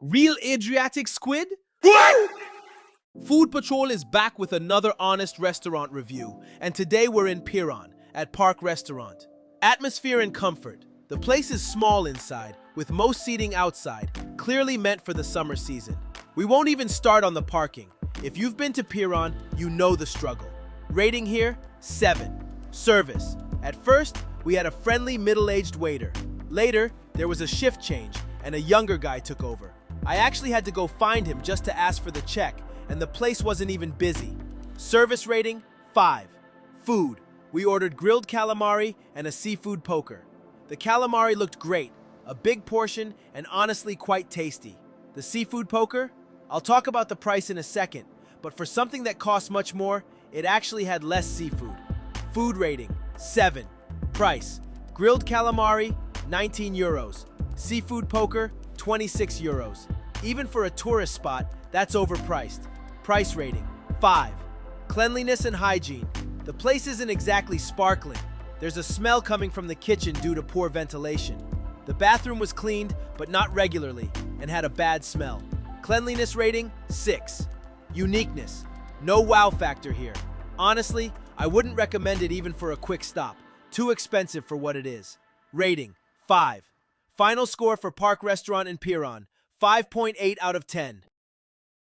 Real Adriatic squid? What? Food Patrol is back with another honest restaurant review, and today we're in Piranu at Park Restaurant. Atmosphere and comfort. The place is small inside, with most seating outside, clearly meant for the summer season. We won't even start on the parking. If you've been to Piranu, you know the struggle. Rating here, 7. Service. At first, we had a friendly middle-aged waiter. Later, there was a shift change, and a younger guy took over. I actually had to go find him just to ask for the check, and the place wasn't even busy. Service rating, 5. Food. We ordered grilled calamari and a seafood poker. The calamari looked great, a big portion and honestly quite tasty. The seafood poker? I'll talk about the price in a second, but for something that costs much more, it actually had less seafood. Food rating, 7. Price. Grilled calamari, 19 euros. Seafood poker, 26 euros. Even for a tourist spot, that's overpriced. Price rating, 5. Cleanliness and hygiene. The place isn't exactly sparkling. There's a smell coming from the kitchen due to poor ventilation. The bathroom was cleaned, but not regularly, and had a bad smell. Cleanliness rating, 6. Uniqueness. No wow factor here. Honestly, I wouldn't recommend it even for a quick stop. Too expensive for what it is. Rating, 5. Final score for Park Restaurant in Piranu, 5.8 out of 10.